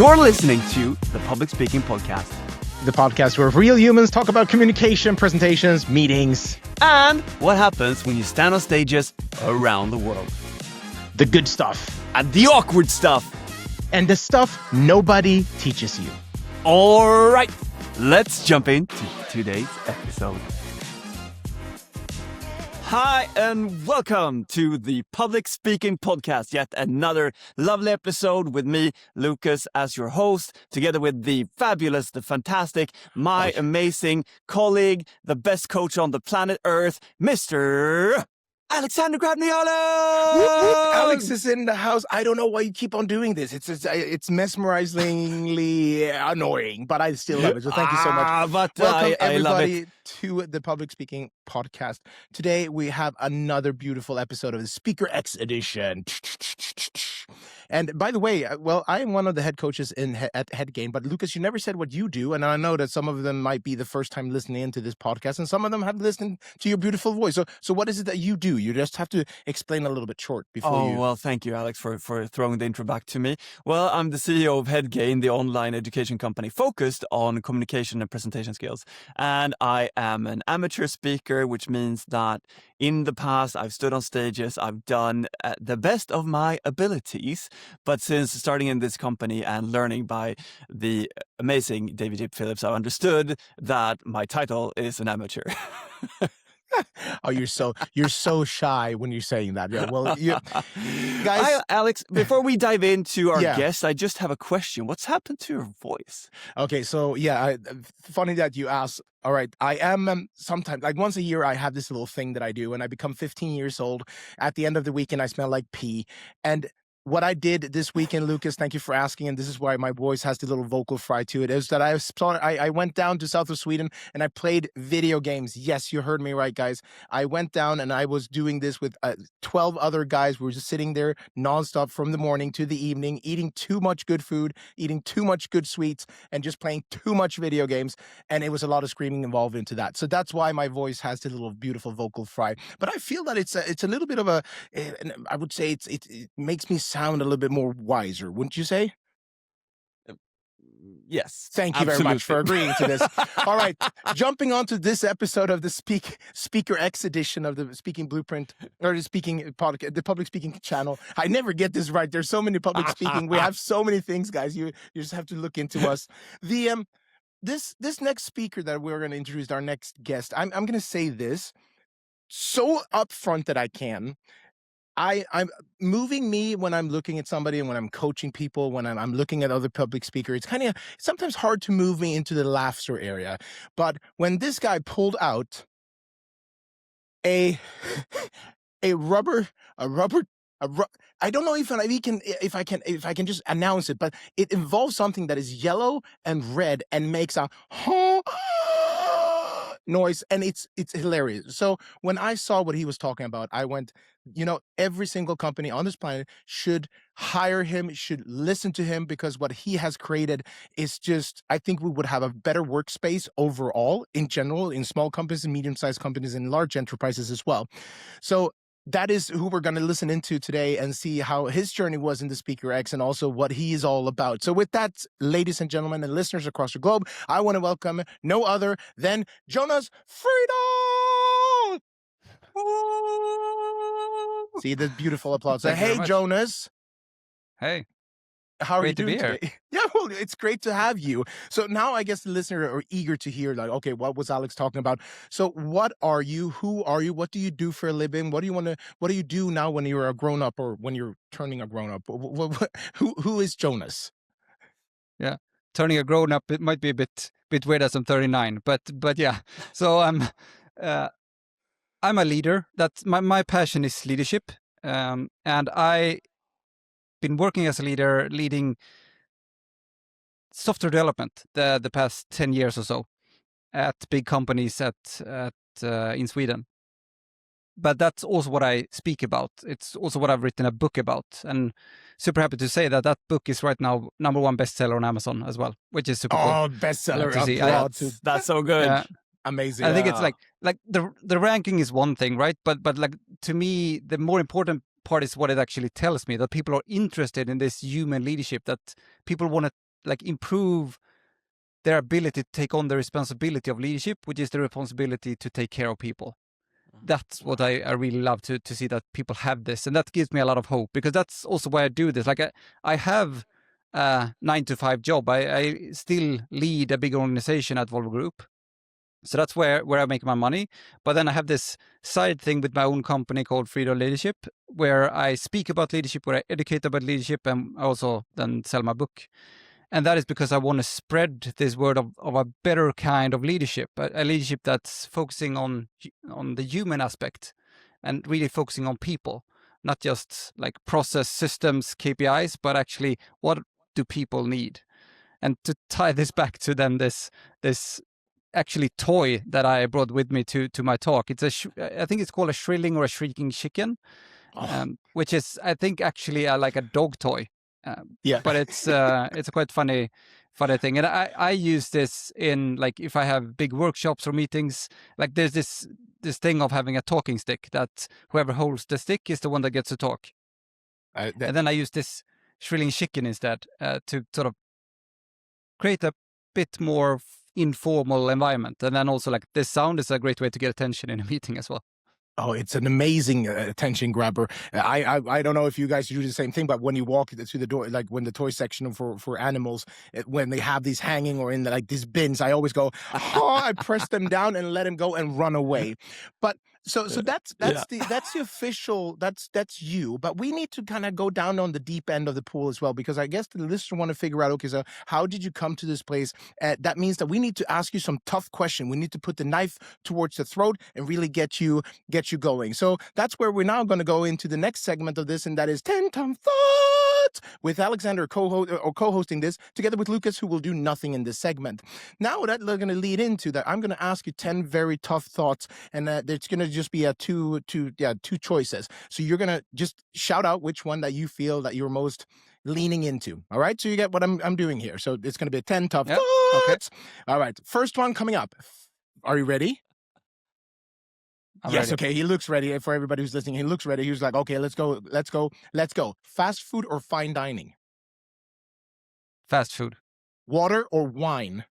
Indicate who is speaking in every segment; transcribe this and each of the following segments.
Speaker 1: You're listening to the Public Speaking Podcast.
Speaker 2: The podcast where real humans talk about communication, presentations, meetings.
Speaker 1: And what happens when you stand on stages around the world.
Speaker 2: The good stuff.
Speaker 1: And the awkward stuff.
Speaker 2: And the stuff nobody teaches you.
Speaker 1: All right, let's jump into today's episode. Hi, and welcome to the Public Speaking Podcast. Yet another lovely episode with me, Lucas, as your host, together with the fabulous, the fantastic, my amazing colleague, the best coach on the planet Earth, Mr. Alexander Grabniala!
Speaker 2: Alex is in the house. I don't know why you keep on doing this. It's mesmerizingly annoying, but I still love it. So thank you so much. Welcome everybody to the Public Speaking Podcast. Today we have another beautiful episode of the SPEAKERx edition. And by the way, I am one of the head coaches at Headgain, but Lucas, you never said what you do, and I know that some of them might be the first time listening into this podcast, and some of them have listened to your beautiful voice. So what is it that you do? You just have to explain a little bit short before
Speaker 1: well, thank you, Alex, for throwing the intro back to me. Well, I'm the CEO of Headgain, the online education company focused on communication and presentation skills. And I am an amateur speaker, which means that in the past, I've stood on stages, I've done the best of my abilities. But since starting in this company and learning by the amazing David J. Phillips, I understood that my title is an amateur.
Speaker 2: Oh, you're so shy when you're saying that. Yeah, well, guys.
Speaker 1: Alex, before we dive into our guest, I just have a question. What's happened to your voice?
Speaker 2: Okay, so funny that you asked. All right, I am sometimes, like once a year, I have this little thing that I do, and I become 15 years old. At the end of the weekend, I smell like pee, and what I did this weekend, Lucas, thank you for asking, and this is why my voice has the little vocal fry to it, is that I went down to south of Sweden and I played video games. Yes, you heard me right, guys. I went down and I was doing this with 12 other guys. We were just sitting there nonstop from the morning to the evening, eating too much good food, eating too much good sweets, and just playing too much video games. And it was a lot of screaming involved into that. So that's why my voice has the little beautiful vocal fry. But I feel that it's a little bit of I would say it makes me sound a little bit more wiser, wouldn't you say?
Speaker 1: Yes.
Speaker 2: Thank you very much for agreeing to this. All right, jumping on to this episode of the SPEAKERx edition of the Speaking Blueprint, or the Speaking podcast, the Public Speaking channel. I never get this right. There's so many public speaking. We have so many things, guys. You just have to look into us. The this next speaker that we're going to introduce, our next guest, I'm going to say this so upfront that I can. I'm moving me when I'm looking at somebody and when I'm coaching people, when I'm looking at other public speakers, it's sometimes hard to move me into the laughter area. But when this guy pulled out I don't know if I can just announce it, but it involves something that is yellow and red and makes a noise, and it's hilarious. So when I saw what he was talking about, I went, every single company on this planet should hire him, should listen to him, because what he has created is just, I think we would have a better workspace overall in general, in small companies and medium-sized companies and large enterprises as well. So that is who we're going to listen into today and see how his journey was in the SPEAKERx and also what he is all about. So with that, ladies and gentlemen and listeners across the globe, I want to welcome no other than Jonas Frydal. See the beautiful applause. Hey, Jonas.
Speaker 3: Hey.
Speaker 2: How are you doing
Speaker 3: today?
Speaker 2: Yeah, well, it's great to have you. So now I guess the listener are eager to hear, like, okay, what was Alex talking about? So what are you? Who are you? What do you do for a living? What do you do now when you're a grown up or when you're turning a grown up? Who is Jonas?
Speaker 3: Yeah. Turning a grown up, it might be a bit weird as I'm 39, but yeah. So I'm a leader. That's my passion is leadership. And I been working as a leader, leading software development the past 10 years or so at big companies in Sweden. But that's also what I speak about. It's also what I've written a book about, and super happy to say that book is right now #1 bestseller on Amazon as well, which is super cool.
Speaker 2: Oh, bestseller!
Speaker 1: That's so good.
Speaker 2: Amazing.
Speaker 3: I think it's like the ranking is one thing, right? But like to me, the more important part is what it actually tells me, that people are interested in this human leadership, that people want to like improve their ability to take on the responsibility of leadership, which is the responsibility to take care of people. That's what I really love to see, that people have this, and that gives me a lot of hope, because that's also why I do this. Like I have a 9-to-5 job. I still lead a big organization at Volvo Group. So that's where I make my money. But then I have this side thing with my own company called Frydal Leadership, where I speak about leadership, where I educate about leadership, and I also then sell my book. And that is because I want to spread this word of a better kind of leadership, a leadership that's focusing on the human aspect and really focusing on people, not just like process, systems, KPIs, but actually what do people need? And to tie this back to then this actually toy that I brought with me to my talk. It's I think it's called a Shrilling or a shrieking chicken, which is, I think, actually like a dog toy.
Speaker 2: Yeah.
Speaker 3: But it's a quite funny thing. And I use this in, like, if I have big workshops or meetings, like there's this thing of having a talking stick, that whoever holds the stick is the one that gets to talk. And then I use this shrilling chicken instead to sort of create a bit more informal environment. And then also, like, this sound is a great way to get attention in a meeting as well.
Speaker 2: Oh, it's an amazing attention grabber. I don't know if you guys do the same thing, but when you walk through the door, like when the toy section for animals, when they have these hanging or in like these bins, I always go, I press them down and let them go and run away. But so that's the official, that's you. But we need to kind of go down on the deep end of the pool as well, because I guess the listener want to figure out, okay, so how did you come to this place? That means that we need to ask you some tough question. We need to put the knife towards the throat and really get you going. So that's where we're now going to go into the next segment of this, and that is 10 Tough Thoughts with Alexander co-hosting this together with Lucas, who will do nothing in this segment. Now that we're going to lead into that, I'm going to ask you 10 very tough thoughts, and it's going to just be two choices. So you're going to just shout out which one that you feel that you're most leaning into. All right, so you get what I'm doing here. So it's going to be 10 tough thoughts. Okay. All right, first one coming up. Are you ready?
Speaker 3: I'm
Speaker 2: yes,
Speaker 3: ready.
Speaker 2: okay, he looks ready. For everybody who's listening, he looks ready. He was like, okay, let's go. Fast food or fine dining?
Speaker 3: Fast food.
Speaker 2: Water or wine?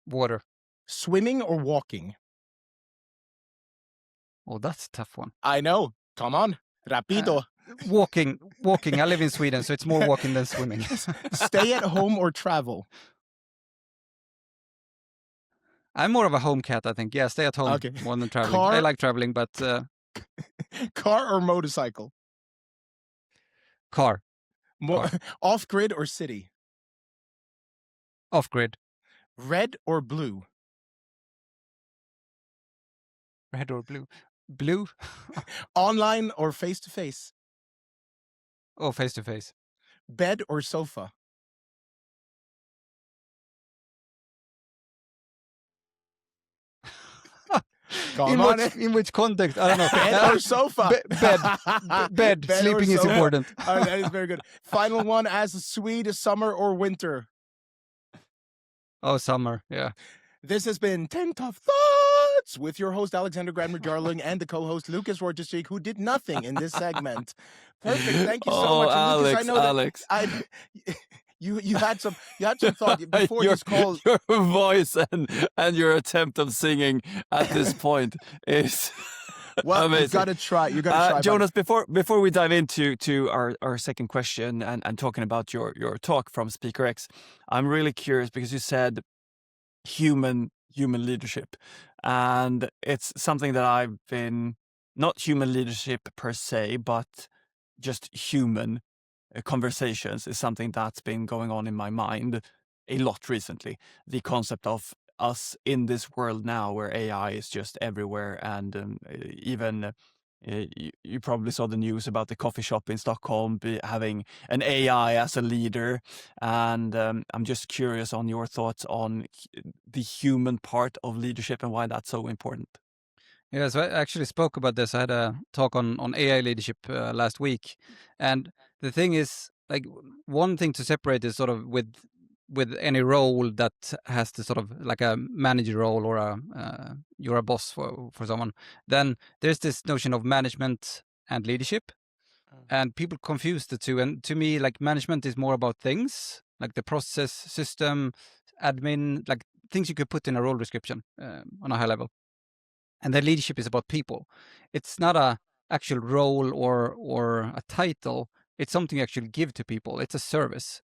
Speaker 3: Water.
Speaker 2: Swimming or walking?
Speaker 3: Oh, that's a tough one.
Speaker 2: I know. Come on. Rapido.
Speaker 3: Walking. I live in Sweden, so it's more walking than swimming.
Speaker 2: Stay at home or travel?
Speaker 3: I'm more of a home cat, I think. Yeah, stay at home more than traveling. I like traveling, but...
Speaker 2: Car or motorcycle?
Speaker 3: Car.
Speaker 2: Off-grid or city?
Speaker 3: Off-grid.
Speaker 2: Red or blue?
Speaker 3: Red or blue? Blue.
Speaker 2: Online or face-to-face?
Speaker 3: Oh, face-to-face.
Speaker 2: Bed or sofa?
Speaker 3: In which context? I don't know.
Speaker 2: Bed or sofa?
Speaker 3: Bed. Sleeping is important.
Speaker 2: That is very good. Final one, as a Swede, summer or winter?
Speaker 3: Oh, summer, yeah.
Speaker 2: This has been 10 Tough Thoughts with your host, Alexander Gradmer-Jarling, and the co-host, Lucas Rortestreek, who did nothing in this segment. Perfect. Thank you so much.
Speaker 1: Alex,
Speaker 2: Lucas, I know
Speaker 1: Alex.
Speaker 2: You had some thought before this call.
Speaker 1: Your voice and your attempt of singing at this point is
Speaker 2: well,
Speaker 1: amazing.
Speaker 2: You got to try.
Speaker 1: Jonas, before we dive into our second question and talking about your talk from SPEAKERx, I'm really curious because you said human leadership, and it's something that I've been, not human leadership per se, but just human conversations is something that's been going on in my mind a lot recently. The concept of us in this world now where AI is just everywhere, and even you probably saw the news about the coffee shop in Stockholm having an AI as a leader, and I'm just curious on your thoughts on the human part of leadership and why that's so important.
Speaker 3: Yeah, so I actually spoke about this. I had a talk on AI leadership last week, and the thing is, like, one thing to separate is sort of with any role that has the sort of like a manager role or you're a boss for someone. Then there's this notion of management and leadership, and people confuse the two. And to me, like, management is more about things, like the process, system, admin, like things you could put in a role description on a high level. And then leadership is about people. It's not a actual role or a title. It's something you actually give to people. It's a service,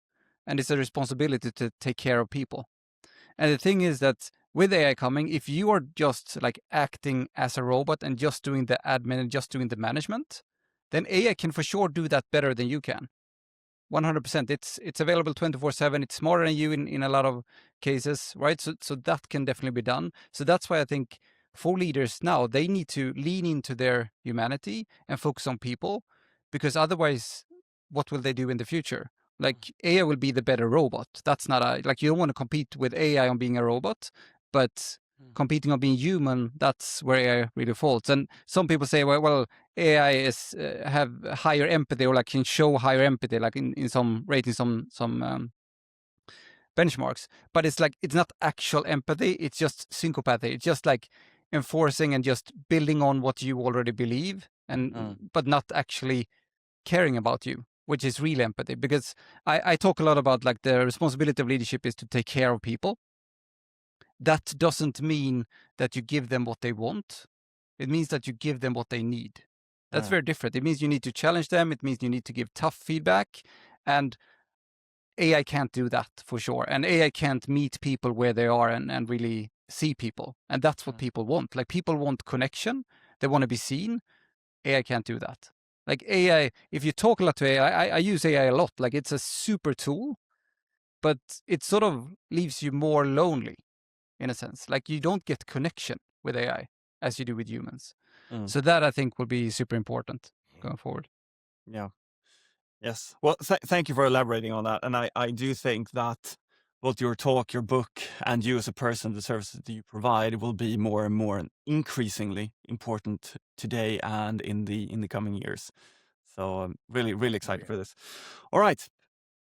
Speaker 3: and it's a responsibility to take care of people. And the thing is that with AI coming, if you are just like acting as a robot and just doing the admin and just doing the management, then AI can for sure do that better than you can. 100%. It's available 24/7. It's smarter than you in a lot of cases, right? So that can definitely be done. So that's why I think for leaders now, they need to lean into their humanity and focus on people, because otherwise, what will they do in the future? Like AI will be the better robot. That's not like you don't want to compete with AI on being a robot, but competing on being human, that's where AI really falls. And some people say, well, AI is have higher empathy, or like can show higher empathy, like in some ratings, some benchmarks. But it's like it's not actual empathy; it's just syncopathy. It's just like enforcing and just building on what you already believe, and but not actually caring about you, which is real empathy. Because I talk a lot about like the responsibility of leadership is to take care of people. That doesn't mean that you give them what they want. It means that you give them what they need. That's very different. It means you need to challenge them. It means you need to give tough feedback. And AI can't do that for sure. And AI can't meet people where they are and really see people. And that's what people want. Like people want connection. They want to be seen. AI can't do that. Like AI, if you talk a lot to AI, I use AI a lot. Like it's a super tool, but it sort of leaves you more lonely in a sense. Like you don't get connection with AI as you do with humans. So that I think will be super important going forward.
Speaker 1: Yeah. Yes. Well, thank you for elaborating on that. And I do think that both your talk, your book, and you as a person, the services that you provide will be more and more increasingly important today and in the coming years. So I'm really excited for this. All right.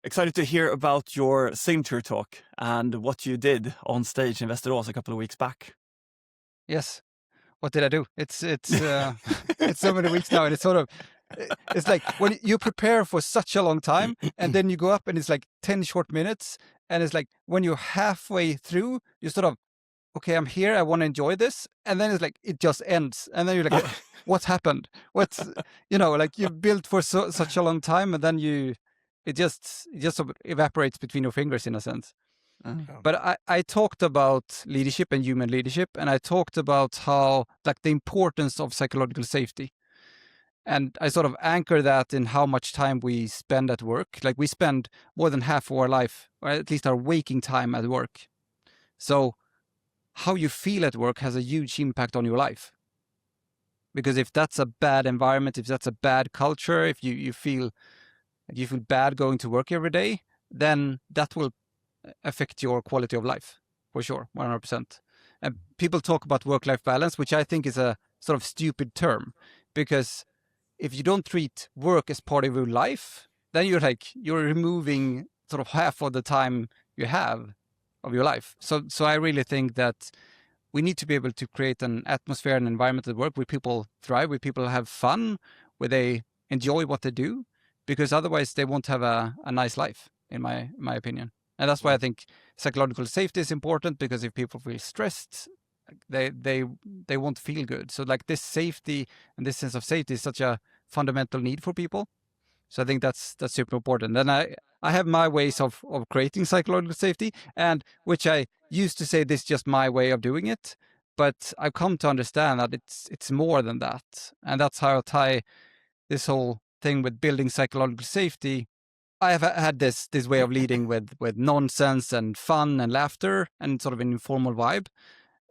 Speaker 1: Excited to hear about your signature talk and what you did on stage in Västerås a couple of weeks back.
Speaker 3: Yes. What did I do? It's it's so many weeks now, and it's sort of it's like when you prepare for such a long time, and then you go up and it's like 10 short minutes, and it's like when you're halfway through, you sort of, okay, I'm here, I want to enjoy this, and then it's like it just ends, and then you're like, what's happened? What's like you built for such a long time, and then it just sort of evaporates between your fingers in a sense. But I talked about leadership and human leadership, and I talked about how, like, the importance of psychological safety. And I sort of anchor that in how much time we spend at work. Like, we spend more than half of our life, or at least our waking time, at work. So how you feel at work has a huge impact on your life. Because if that's a bad environment, if that's a bad culture, if you feel bad going to work every day, then that will affect your quality of life, for sure, 100%. And people talk about work-life balance, which I think is a sort of stupid term, because if you don't treat work as part of your life, then you're removing sort of half of the time you have of your life. So I really think that we need to be able to create an atmosphere and environment at work where people thrive, where people have fun, where they enjoy what they do, because otherwise they won't have a nice life, in my opinion. And that's why I think psychological safety is important, because if people feel stressed, they won't feel good. So like this safety and this sense of safety is such a fundamental need for people. So I think that's super important. And I have my ways of creating psychological safety, and which I used to say this is just my way of doing it, but I've come to understand that it's more than that. And that's how I tie this whole thing with building psychological safety. I have had this way of leading with nonsense and fun and laughter and sort of an informal vibe.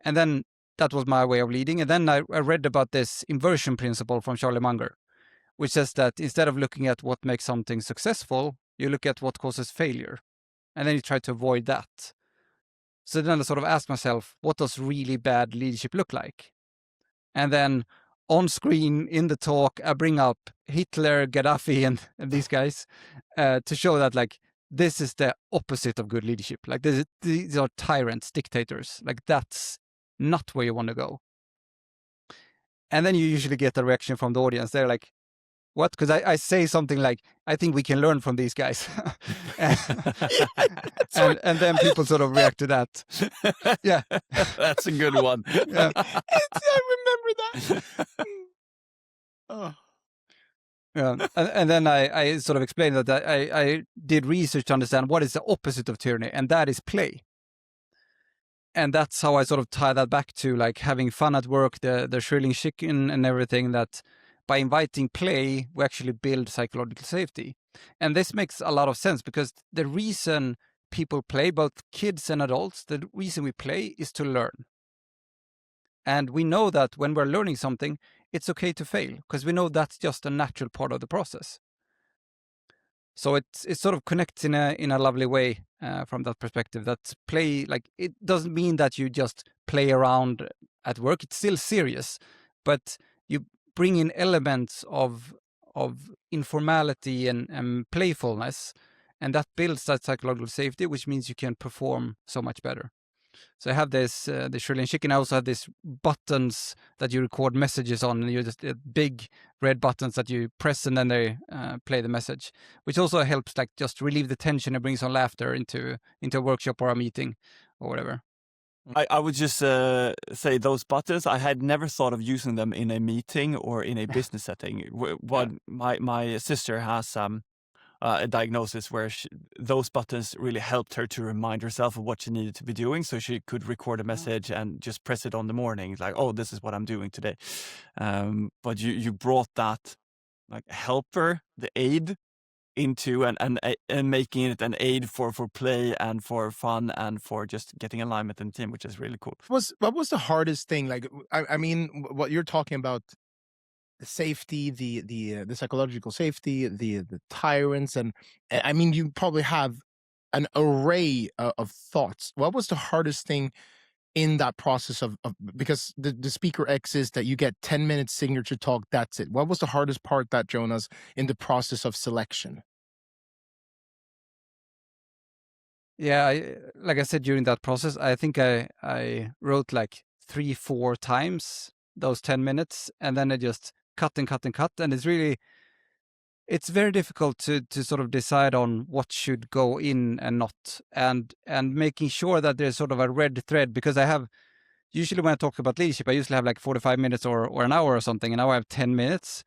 Speaker 3: And then that was my way of leading. And then I read about this inversion principle from Charlie Munger, which says that instead of looking at what makes something successful, you look at what causes failure. And then you try to avoid that. So then I sort of ask myself, what does really bad leadership look like? And then on screen in the talk, I bring up Hitler, Gaddafi, and these guys to show that like this is the opposite of good leadership. Like these are tyrants, dictators. Like that's not where you want to go. And then you usually get a reaction from the audience. They're like, what? Because I say something like, I think we can learn from these guys. and then people sort of react to that. Yeah.
Speaker 1: That's a good one.
Speaker 3: Yeah.
Speaker 2: I remember that. Oh.
Speaker 3: Yeah. And then I sort of explained that I did research to understand what is the opposite of tyranny, and that is play. And that's how I sort of tie that back to like having fun at work, the Shrilling chicken and everything, that by inviting play, we actually build psychological safety. And this makes a lot of sense because the reason people play, both kids and adults, the reason we play is to learn. And we know that when we're learning something, it's okay to fail because we know that's just a natural part of the process. So it sort of connects in a lovely way from that perspective. That play, like, it doesn't mean that you just play around at work. It's still serious, but you bring in elements of informality and playfulness, and that builds that psychological safety, which means you can perform so much better. So I have this the Shrilling chicken. I also have these buttons that you record messages on, and you just big red buttons that you press, and then they play the message, which also helps like just relieve the tension and bring some laughter into a workshop or a meeting or whatever.
Speaker 1: I would just say those buttons, I had never thought of using them in a meeting or in a business setting. My sister has a diagnosis where those buttons really helped her to remind herself of what she needed to be doing, so she could record a message and just press it on the morning, like, oh, this is what I'm doing today. But you brought that like helper, the aid, into and making it an aid for play and for fun and for just getting alignment in the team, which is really cool.
Speaker 2: What was the hardest thing? Like, I mean, what you're talking about, the safety, the psychological safety, the tyrants, and I mean, you probably have an array of thoughts. What was the hardest thing in that process of because the SPEAKERx is that you get 10 minutes signature talk, that's it. What was the hardest part, that Jonas, in the process of selection?
Speaker 3: Yeah, like I said, during that process, I think I wrote like 3-4 times those 10 minutes, and then I just cut and cut and cut. And it's very difficult to sort of decide on what should go in and not, and making sure that there's sort of a red thread, because I have, usually when I talk about leadership, I usually have like 45 minutes or an hour or something, and now I have 10 minutes,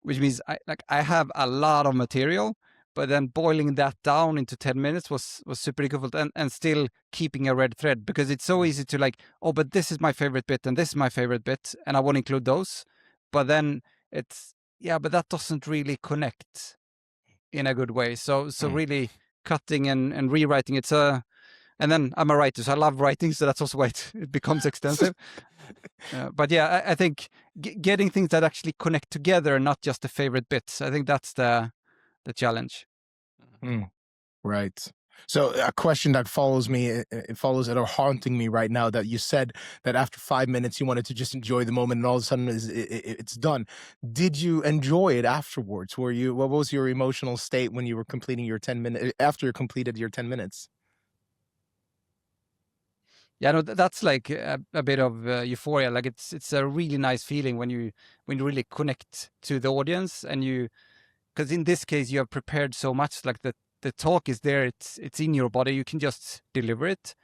Speaker 3: which means I have a lot of material. But then boiling that down into 10 minutes was super difficult, and still keeping a red thread, because it's so easy to like, oh, but this is my favorite bit and this is my favorite bit, and I want to include those. But then it's, yeah, but that doesn't really connect in a good way. So really cutting and rewriting. And then I'm a writer, so I love writing, so that's also why it becomes extensive. But yeah, I think getting things that actually connect together, not just the favorite bits, I think that's the challenge.
Speaker 2: Right. So a question that follows me, it follows it, or haunting me right now, that you said that after 5 minutes you wanted to just enjoy the moment, and all of a sudden it's done. Did you enjoy it afterwards? What was your emotional state when you were completing your 10 minutes, after you completed your 10 minutes?
Speaker 3: Yeah, no, that's like a bit of euphoria. Like it's a really nice feeling when you really connect to the audience, and because in this case you have prepared so much, like the talk is there, it's in your body, you can just deliver it.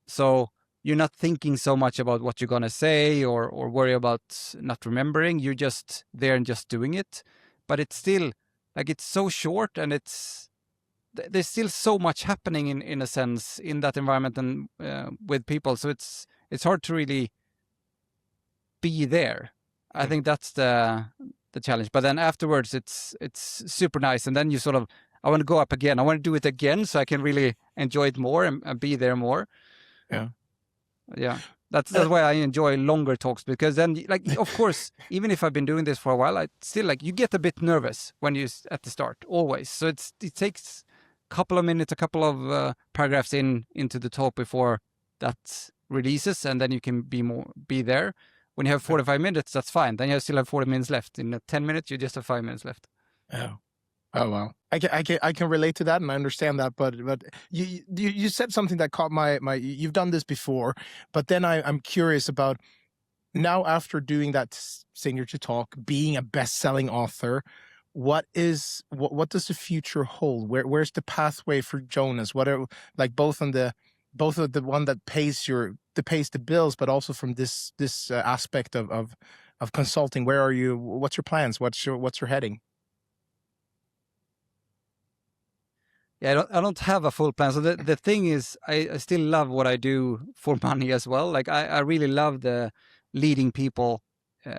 Speaker 3: So you're not thinking so much about what you're gonna say or worry about not remembering. You're just there and just doing it. But it's still like, it's so short, and there's still so much happening in a sense in that environment and with people. So it's hard to really be there. I think that's the challenge. But then afterwards, it's super nice, and then you sort of, I want to go up again. I want to do it again so I can really enjoy it more and be there more. Yeah. That's why I enjoy longer talks, because then, like, of course, even if I've been doing this for a while, I still, like, you get a bit nervous when you at the start, always. So it takes a couple of minutes, a couple of paragraphs into the talk before that releases, and then you can be there. When you have 45 minutes, that's fine. Then you still have 40 minutes left. In 10 minutes, you just have 5 minutes left.
Speaker 2: Oh wow! I can relate to that, and I understand that. But you said something that caught my. You've done this before, but then I'm curious about now, after doing that signature talk, being a best-selling author. what does the future hold? Where's the pathway for Jonas? What are, like, both of the one that pays the bills, but also from this aspect of consulting? Where are you? What's your plans? What's your heading?
Speaker 3: Yeah, I don't have a full plan. So the thing is, I still love what I do for money as well. Like I really love the leading people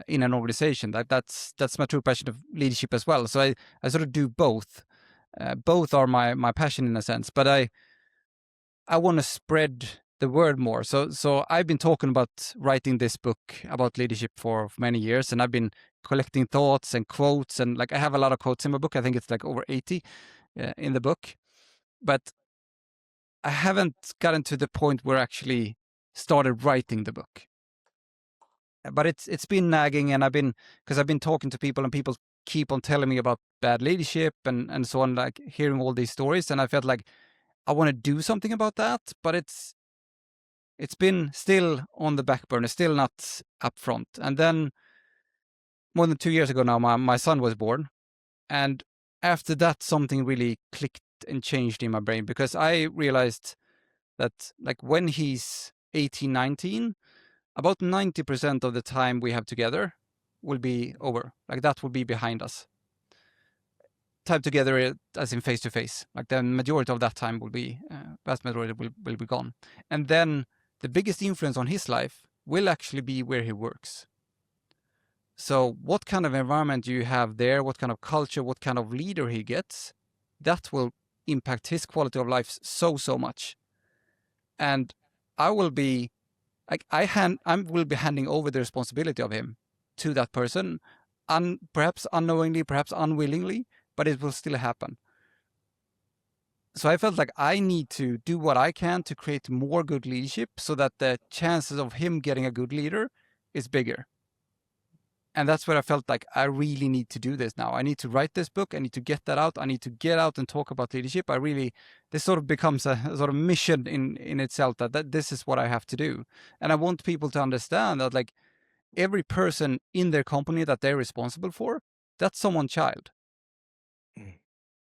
Speaker 3: in an organization. That's my true passion of leadership as well. So I sort of do both. Both are my passion in a sense. But I want to spread the word more. So I've been talking about writing this book about leadership for many years, and I've been collecting thoughts and quotes, and like I have a lot of quotes in my book. I think it's like over 80 in the book. But I haven't gotten to the point where I actually started writing the book. But it's been nagging, and I've been talking to people, and people keep on telling me about bad leadership and so on, like hearing all these stories, and I felt like I want to do something about that, but it's been still on the back burner, still not up front. And then more than 2 years ago now, my son was born, and after that something really clicked and changed in my brain, because I realized that like when he's 18, 19, about 90% of the time we have together will be over. Like that will be behind us. Time together as in face to face. Like the majority of that time will be, vast majority will be gone. And then the biggest influence on his life will actually be where he works. So what kind of environment do you have there? What kind of culture, what kind of leader he gets, that will impact his quality of life so much. And I will be like I will be handing over the responsibility of him to that person, perhaps unknowingly, perhaps unwillingly, but it will still happen. So I felt like I need to do what I can to create more good leadership so that the chances of him getting a good leader is bigger. And that's where I felt like I really need to do this now. I need to write this book. I need to get that out. I need to get out and talk about leadership. This sort of becomes a sort of mission in itself, that this is what I have to do. And I want people to understand that like every person in their company that they're responsible for, that's someone's child.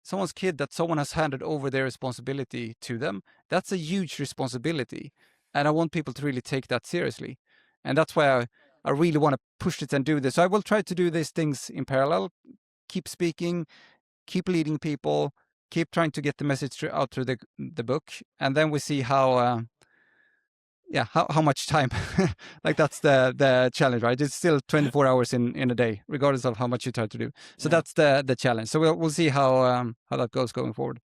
Speaker 3: Someone's kid that someone has handed over their responsibility to them. That's a huge responsibility. And I want people to really take that seriously. And that's why I really want to push it and do this. So I will try to do these things in parallel, keep speaking, keep leading people, keep trying to get the message out through the book. And then we see how much time, like that's the challenge, right? It's still 24 hours in a day, regardless of how much you try to do. So that's the challenge. So we'll see how that goes going forward.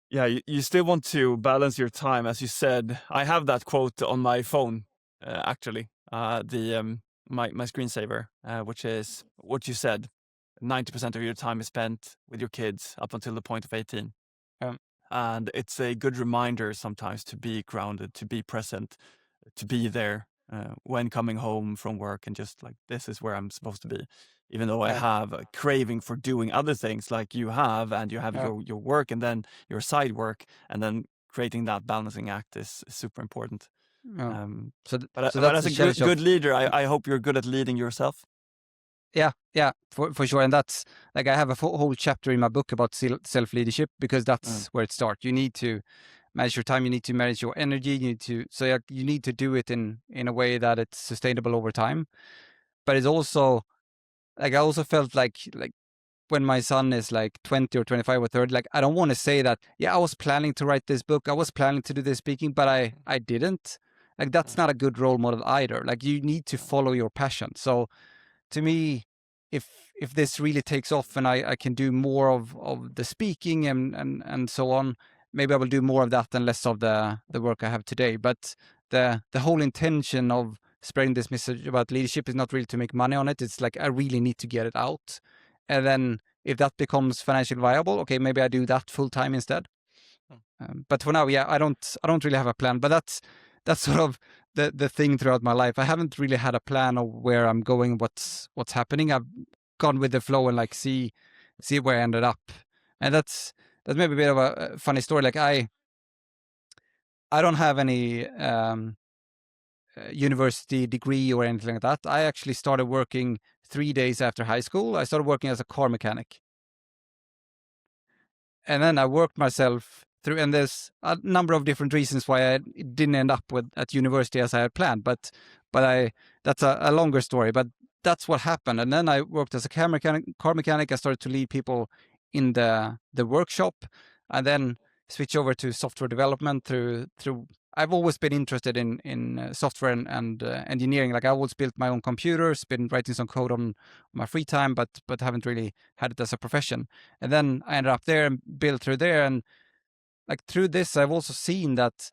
Speaker 1: Yeah, you still want to balance your time, as you said. I have that quote on my phone, actually, my screensaver, which is what you said. 90% of your time is spent with your kids up until the point of 18. And it's a good reminder sometimes to be grounded, to be present, to be there when coming home from work, and just like, this is where I'm supposed to be. Even though I have a craving for doing other things like you have, and you have your work and then your side work, and then creating that balancing act is super important. But as a good leader, I hope you're good at leading yourself.
Speaker 3: Yeah, for sure. And that's like, I have a whole chapter in my book about self-leadership, because that's where it starts. You need to manage your time, you need to manage your energy, you need to do it in a way that it's sustainable over time. But it's also like, I also felt like when my son is like 20 or 25 or 30, like I don't want to say that, I was planning to write this book, I was planning to do this speaking, but I didn't. Like that's not a good role model either. Like you need to follow your passion. So to me, if this really takes off and I can do more of the speaking and so on, maybe I will do more of that and less of the work I have today. But the whole intention of spreading this message about leadership is not really to make money on it. It's like, I really need to get it out. And then if that becomes financially viable, okay, maybe I do that full time instead. But for now, I don't really have a plan. But that's sort of the thing throughout my life. I haven't really had a plan of where I'm going, what's happening. I've gone with the flow and like see where I ended up. And that's maybe a bit of a funny story. Like I don't have any university degree or anything like that. I actually started working 3 days after high school. I started working as a car mechanic. And then I worked myself through, and there's a number of different reasons why I didn't end up at university as I had planned. But that's a longer story. But that's what happened. And then I worked as a car mechanic. I started to lead people in the workshop, and then switch over to software development through. I've always been interested in software and engineering. Like I always built my own computers, been writing some code on my free time, but haven't really had it as a profession. And then I ended up there and built through there. And like through this, I've also seen that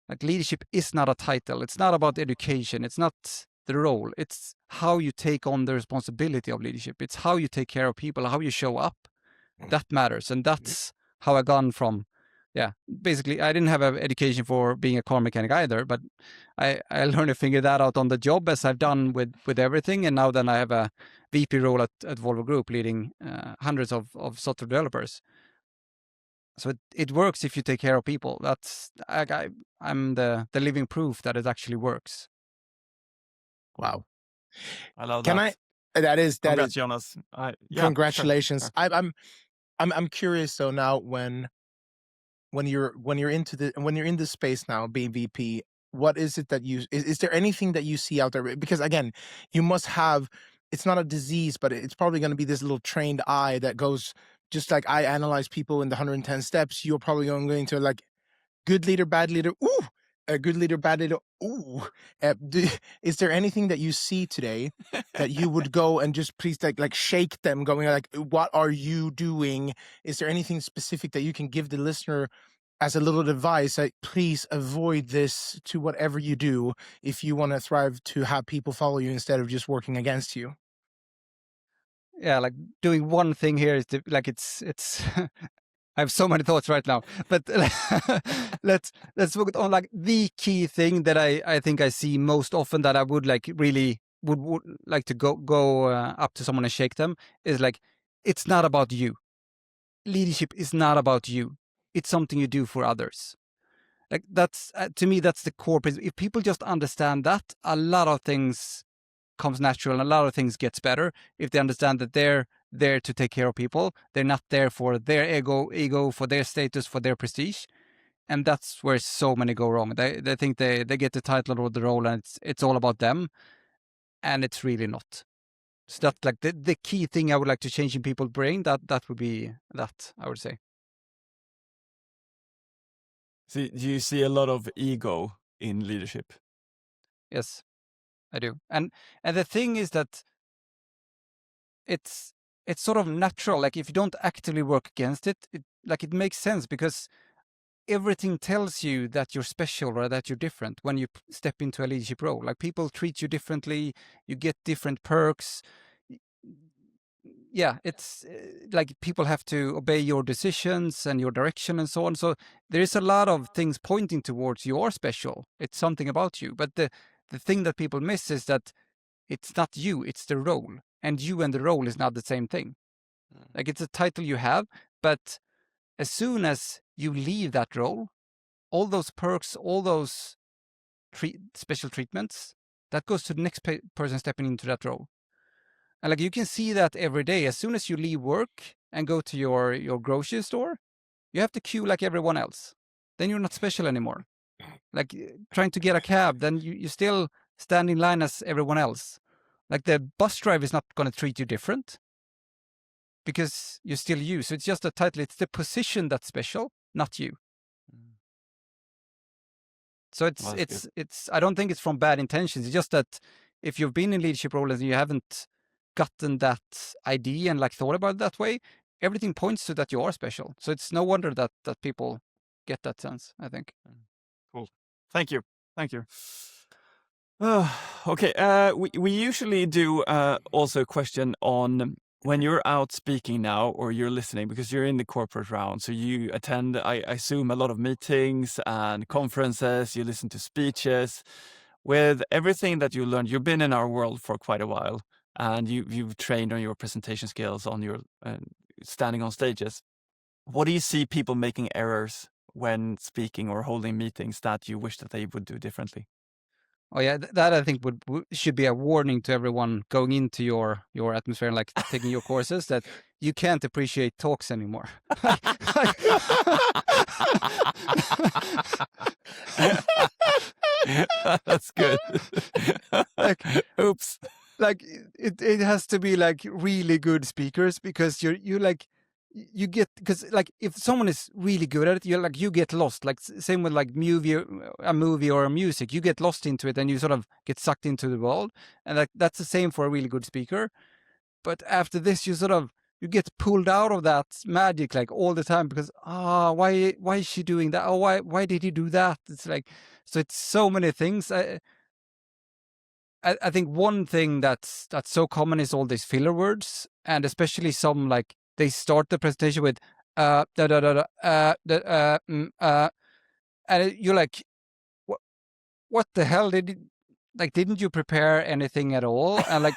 Speaker 3: like leadership is not a title. It's not about education. It's not the role. It's how you take on the responsibility of leadership. It's how you take care of people, how you show up. That matters. And that's how I gone from, basically I didn't have an education for being a car mechanic either, but I learned to figure that out on the job, as I've done with everything. And now then I have a VP role at Volvo Group, leading hundreds of software developers. So it works if you take care of people. That's I'm the living proof that it actually works.
Speaker 2: Wow.
Speaker 1: I love
Speaker 2: Can
Speaker 1: that.
Speaker 2: That is
Speaker 1: Jonas.
Speaker 2: Congratulations.
Speaker 1: Sure.
Speaker 2: I'm curious though now when you're in this space now being VP, what is it that is there anything that you see out there? Because again, you must have, it's not a disease, but it's probably going to be this little trained eye that goes, just like I analyze people in the 110 steps, you're probably going to like good leader, bad leader, ooh, a good leader, bad leader, ooh. Is there anything that you see today that you would go and just please like shake them, going like, what are you doing? Is there anything specific that you can give the listener as a little advice? Like, please avoid this to whatever you do if you want to thrive, to have people follow you instead of just working against you.
Speaker 3: Yeah, like doing one thing here is like it's I have so many thoughts right now, but let's focus on like the key thing that I think I see most often, that I would like really would like to go up to someone and shake them, is like, it's not about you. Leadership is not about you. It's something you do for others. Like that's to me, that's the core principle. If people just understand that, a lot of things comes natural and a lot of things gets better. If they understand that they're there to take care of people, they're not there for their ego, for their status, for their prestige. And that's where so many go wrong. They think they get the title or the role, and it's all about them, and it's really not. So that's like the key thing I would like to change in people's brain. That would be that, I would say.
Speaker 1: See, do you see a lot of ego in leadership?
Speaker 3: Yes, I do. And the thing is that it's sort of natural. Like if you don't actively work against it, it makes sense, because everything tells you that you're special or that you're different when you step into a leadership role. Like people treat you differently, you get different perks. Yeah, it's like people have to obey your decisions and your direction and so on. So there is a lot of things pointing towards you are special. It's something about you. But the thing that people miss is that it's not you, it's the role. And you and the role is not the same thing. Like it's a title you have, but as soon as you leave that role, all those perks, all those special treatments, that goes to the next person stepping into that role. And like you can see that every day. As soon as you leave work and go to your grocery store, you have to queue like everyone else. Then you're not special anymore. Like trying to get a cab, then you still stand in line as everyone else. Like the bus driver is not going to treat you different because you're still you. So it's just a title. It's the position that's special, not you. So it's I don't think it's from bad intentions. It's just that if you've been in leadership roles and you haven't gotten that idea and like thought about it that way, everything points to that you are special. So it's no wonder that people get that sense, I think.
Speaker 1: Cool. Thank you. Okay. We usually do also a question on when you're out speaking now, or you're listening, because you're in the corporate round. So you attend, I assume, a lot of meetings and conferences. You listen to speeches. With everything that you learned, you've been in our world for quite a while, and you've trained on your presentation skills, on your standing on stages. What do you see people making errors when speaking or holding meetings that you wish that they would do differently?
Speaker 3: Oh yeah, that I think should be a warning to everyone going into your atmosphere and like taking your courses, that you can't appreciate talks anymore.
Speaker 1: That's good.
Speaker 3: Like,
Speaker 1: oops.
Speaker 3: Like it has to be like really good speakers, because you like you get, because like if someone is really good at it, you get lost. Like same with like a movie or a music, you get lost into it and you sort of get sucked into the world, and like that's the same for a really good speaker. But after this, you get pulled out of that magic like all the time, because why is she doing that? Oh, why did he do that? It's like, so it's so many things. I think one thing that's so common is all these filler words, and especially some, like they start the presentation with da da da da and you're like, what the hell didn't you prepare anything at all? And like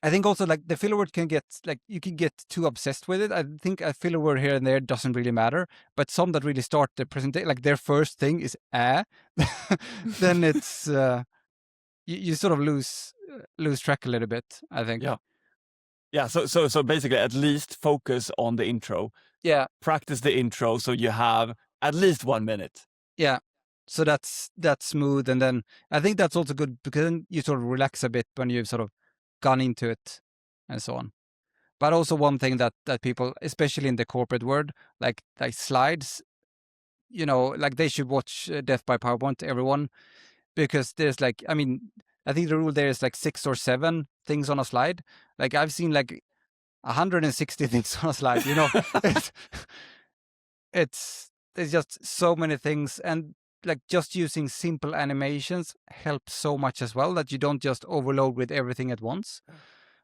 Speaker 3: I think also like the filler word can get, like you can get too obsessed with it. I think a filler word here and there doesn't really matter, but some that really start the presentation, like their first thing is then it's you sort of lose track a little bit, I think.
Speaker 1: Yeah. So basically, at least focus on the intro.
Speaker 3: Yeah.
Speaker 1: Practice the intro so you have at least 1 minute.
Speaker 3: Yeah. So that's smooth, and then I think that's also good, because then you sort of relax a bit when you've sort of gone into it and so on. But also one thing that people, especially in the corporate world, like slides, like they should watch Death by PowerPoint, everyone, because there's like, I mean, I think the rule there is like 6 or 7 things on a slide. Like I've seen like 160 things on a slide, it's there's just so many things, and like just using simple animations helps so much as well, that you don't just overload with everything at once.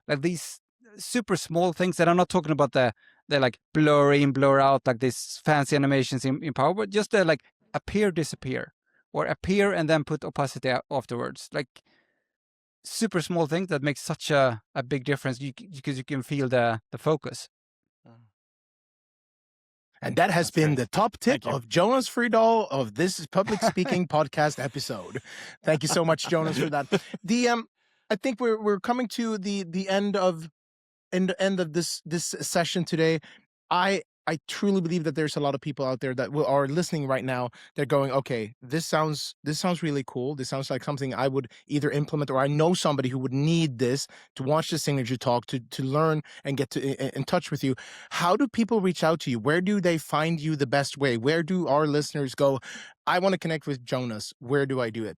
Speaker 3: Like these super small things, that I'm not talking about the like blur in, blur out, like these fancy animations in PowerPoint, just the like appear, disappear, or appear and then put opacity afterwards. Like super small things that make such a big difference, because you can feel the focus.
Speaker 2: And that has been the top tip of Jonas Frydal of this public speaking podcast episode. Thank you so much, Jonas, for that. I think we're coming to the end of this session today. I truly believe that there's a lot of people out there that are listening right now. They're going, okay, this sounds really cool. This sounds like something I would either implement, or I know somebody who would need this to watch the Signature Talk, to learn and get in touch with you. How do people reach out to you? Where do they find you the best way? Where do our listeners go? I want to connect with Jonas. Where do I do it?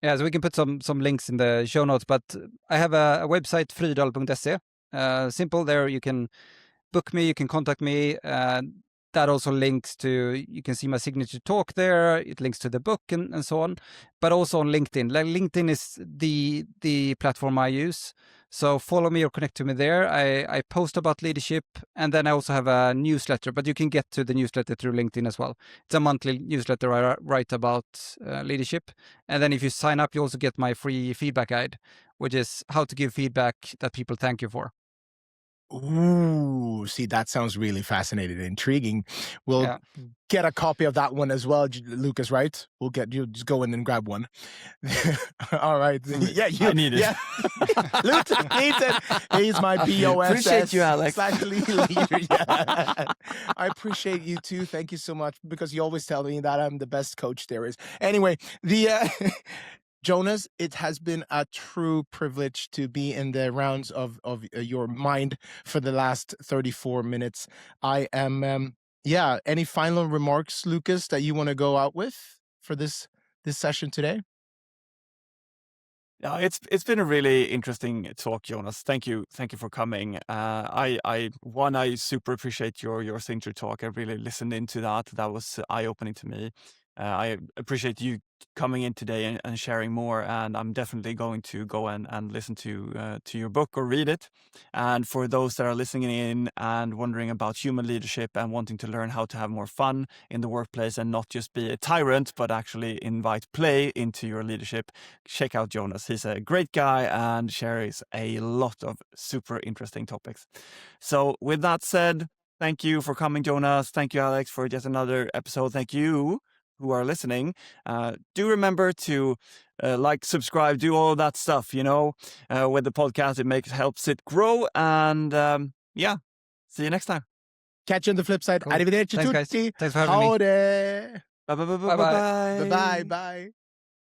Speaker 3: Yeah, so we can put some links in the show notes, but I have a website, frydal.se. Simple there. You can book me, you can contact me. That also links to, you can see my Signature Talk there. It links to the book and so on, but also on LinkedIn. Like LinkedIn is the platform I use. So follow me or connect to me there. I post about leadership, and then I also have a newsletter, but you can get to the newsletter through LinkedIn as well. It's a monthly newsletter I write about leadership. And then if you sign up, you also get my free feedback guide, which is how to give feedback that people thank you for.
Speaker 2: Ooh, see, that sounds really fascinating and intriguing. We'll get a copy of that one as well, Lucas, right? We'll get you, just go in and grab one. All right. Yeah,
Speaker 1: I need it.
Speaker 2: Yeah. Lucas needs it. He's my BOSS.
Speaker 1: Appreciate you, Alex.
Speaker 2: Leader. Yeah. I appreciate you too. Thank you so much, because you always tell me that I'm the best coach there is. Anyway, Jonas, it has been a true privilege to be in the rounds of your mind for the last 34 minutes. I am, any final remarks, Lucas, that you want to go out with for this session today?
Speaker 1: Yeah, it's been a really interesting talk, Jonas. Thank you for coming. I super appreciate your Signature Talk. I really listened into that. That was eye-opening to me. I appreciate you coming in today and sharing more, and I'm definitely going to go and listen to your book or read it. And for those that are listening in and wondering about human leadership and wanting to learn how to have more fun in the workplace and not just be a tyrant, but actually invite play into your leadership, check out Jonas. He's a great guy and shares a lot of super interesting topics. So with that said, thank you for coming, Jonas. Thank you, Alex, for just another episode. Thank you who are listening, do remember to like, subscribe, do all that stuff, you know, with the podcast. It helps it grow. And yeah, see you next time.
Speaker 2: Catch you on the flip side.
Speaker 3: Cool.
Speaker 2: Arrivederci
Speaker 3: Thanks, guys.
Speaker 2: tutti.
Speaker 3: Thanks for having me.
Speaker 2: Howdy.
Speaker 1: Bye bye bye
Speaker 3: Bye-bye.
Speaker 1: bye bye.
Speaker 2: Bye-bye. Bye.